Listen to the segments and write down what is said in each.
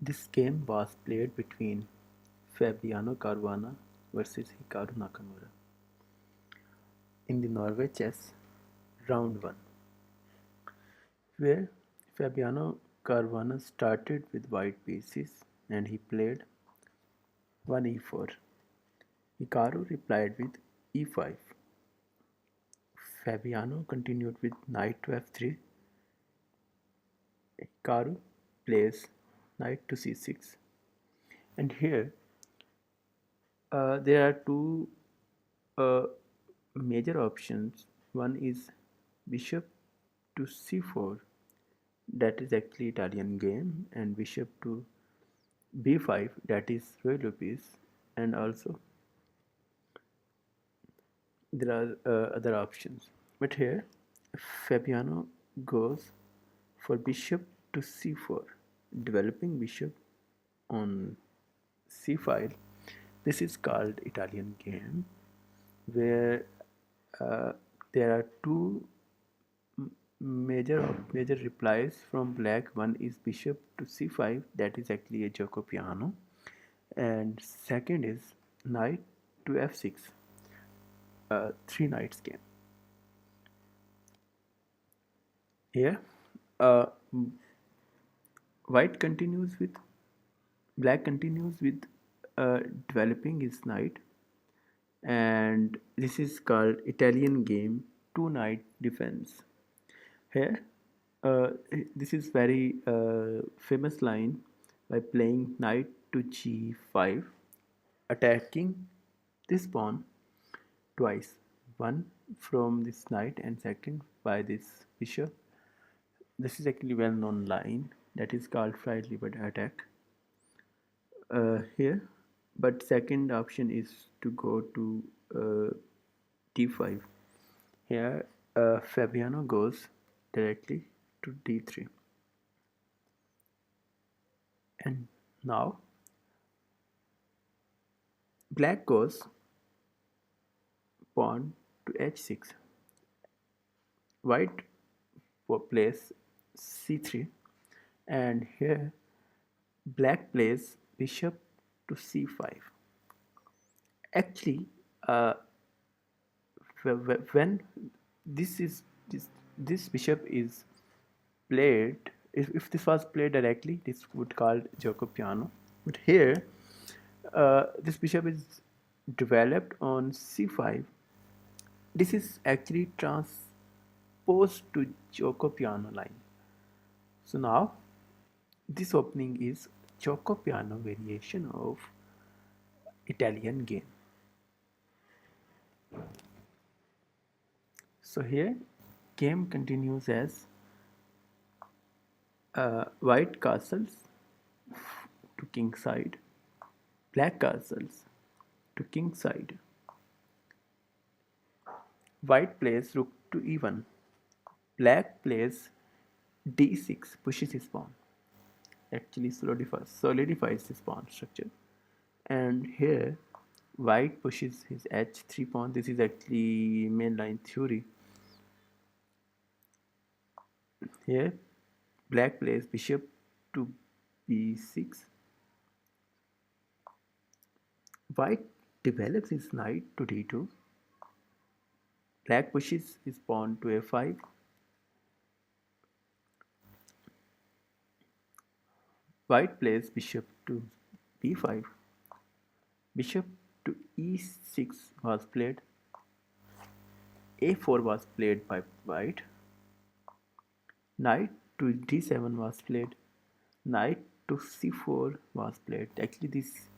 This game was played between Fabiano Caruana versus Hikaru Nakamura in the Norway chess round 1, where Fabiano Caruana started with white pieces and he played 1 e4. Hikaru replied with e5. Fabiano continued with knight to f3. Hikaru plays knight to c6. And here there are two uh, major options. One is bishop to c4, that is actually Italian game, and bishop to b5, that is Royal piece, and also there are other options. But here Fabiano goes for bishop to c4, developing bishop on c file. This is called Italian game, where uh, there are two major replies from black. One is bishop to c5, that is actually a gioco piano, and second is knight to f6, three knights game. Here uh, white continues with black continues with developing his knight, and this is called Italian game two knight defense. Here uh, this is very famous line by playing knight to g5, attacking this pawn twice, one from this knight and second by this bishop. This is actually well known line that is called fried liberty attack here, but second option is to go to d5. Here Fabiano goes directly to d3, and now black goes pawn to h6. White plays c3, and here black plays bishop to c5. Actually when this is this bishop is played, if this was played directly, this would called gioco piano, but here this bishop is developed on c5. This is actually transposed to gioco piano line. So now this opening is gioco piano variation of Italian game. So here game continues as white castles to king side, black castles to king side. White plays rook to e1. Black plays d6, pushes his pawn. Actually solidifies his pawn structure. And here white pushes his h3 pawn. This is actually mainline theory. Here black plays bishop to b6. White develops his knight to d2. Black pushes his pawn to a5. White plays bishop to b5. Bishop to e6 was played. a4 was played by white. Knight to d7 was played. Knight to c4 was played. Actually, this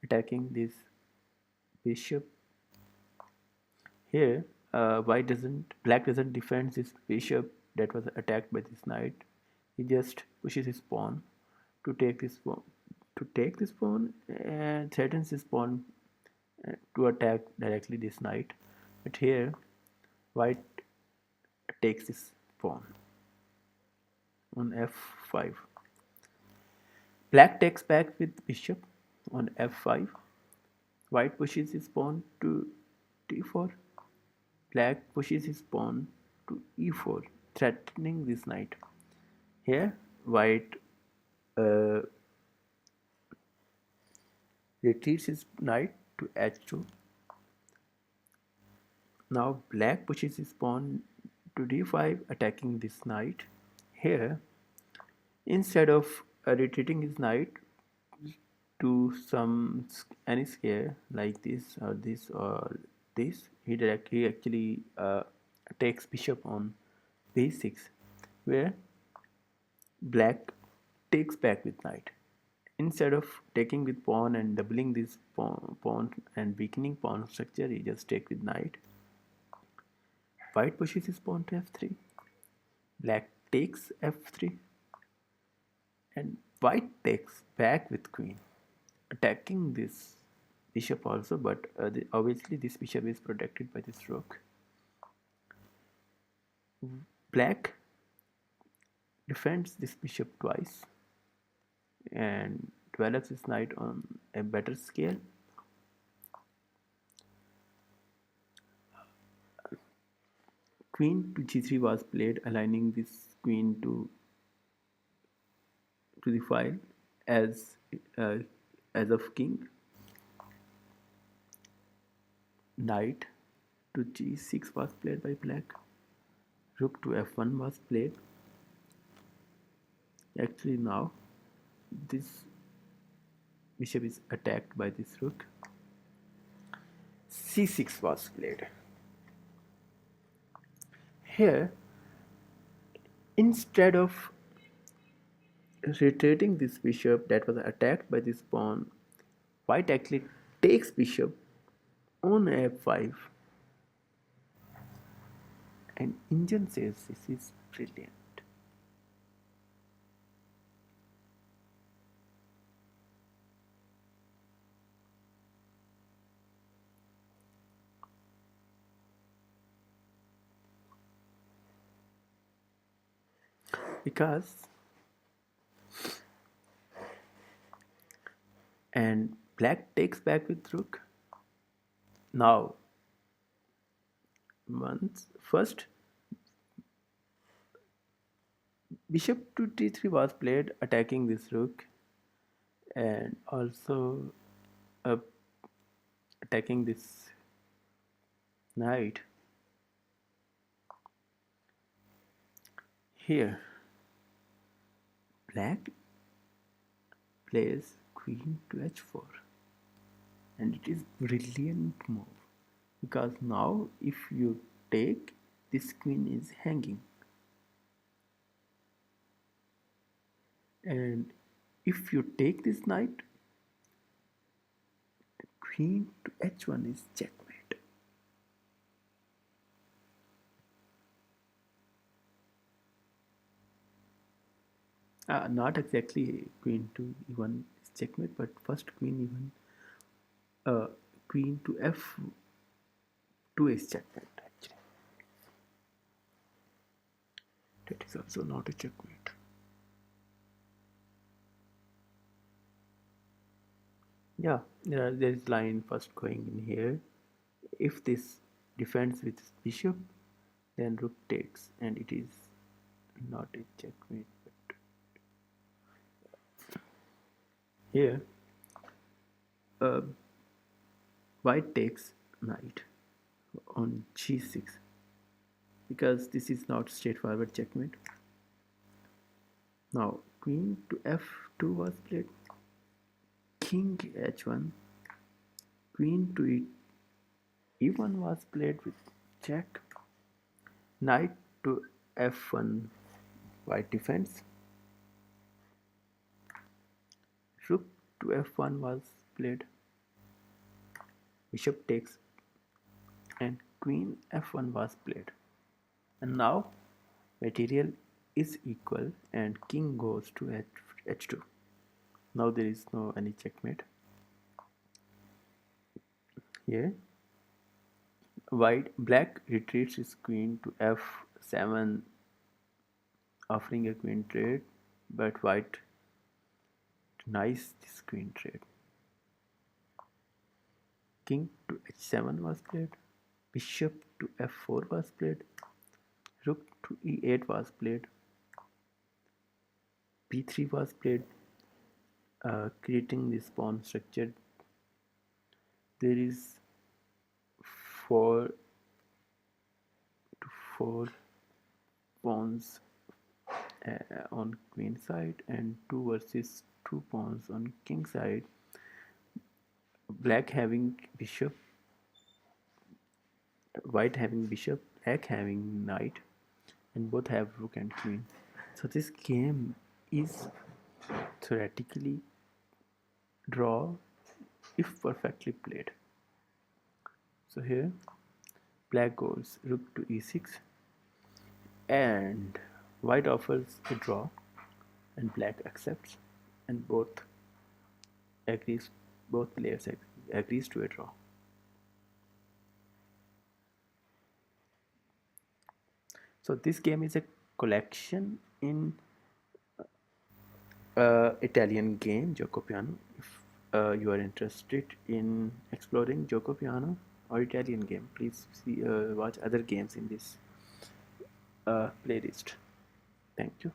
attacking this bishop. Here, black doesn't defend this bishop that was attacked by this knight. He just pushes his pawn to take this pawn and threatens this pawn to attack directly this knight. But here white takes this pawn on f5. Black takes back with bishop on f5. White pushes his pawn to d4. Black pushes his pawn to e4, threatening this knight. Here white retreats his knight to h2. Now black pushes his pawn to d5, attacking this knight. Here, instead of retreating his knight to some any square like this or this, he actually takes bishop on b6, where black takes back with knight. Instead of taking with pawn and doubling this pawn and weakening pawn structure, he just takes with knight. White pushes his pawn to f3. Black takes f3, and white takes back with queen, attacking this bishop also, but obviously this bishop is protected by this rook. Black defends this bishop twice and develops his knight on a better scale. Queen to g3 was played, aligning this queen to the file as uh, of king. Knight to g6 was played by black. Rook to f1 was played. Actually now this bishop is attacked by this rook. c6 was played. Here, instead of retreating this bishop that was attacked by this pawn, white actually takes bishop on f5, and Indian says this is brilliant. Because and black takes back with rook. Now once first bishop to d3 was played, attacking this rook, and also uh, attacking this knight. Here black plays queen to h4, and it is brilliant move, because now if you take, this queen is hanging, and if you take this knight, queen to h1 is checkmate. Not exactly queen to e1 is checkmate, but first queen e1, queen to f2 is checkmate actually. That is also not a checkmate. Yeah, there is line first going in here. If this defends with bishop, then rook takes, and it is not a checkmate. But here, uh, white takes knight on g6, because this is not straightforward checkmate. Now queen to f2 was played, king h1, queen to e1 was played with check, knight to f1, white defends, rook to f1 was played, bishop takes, and queen f1 was played. And now material is equal and king goes to h2. Now there is no any checkmate. Here black retreats his queen to f7, offering a queen trade, but white denies this queen trade. King to h7 was played, bishop to f4 was played, rook to e8 was played, b3 was played, creating this pawn structure there is 4 to 4 pawns on queen side and 2 versus 2 pawns on king side. Black having bishop, white having bishop, black having knight, and both have rook and queen. So this game is theoretically draw if perfectly played. So here black goes rook to e6 and white offers a draw and black accepts and agrees both players agrees to a draw. So this game is a collection in Italian game Gioco Piano. If you are interested in exploring Gioco Piano or Italian game, please watch other games in this playlist. Thank you.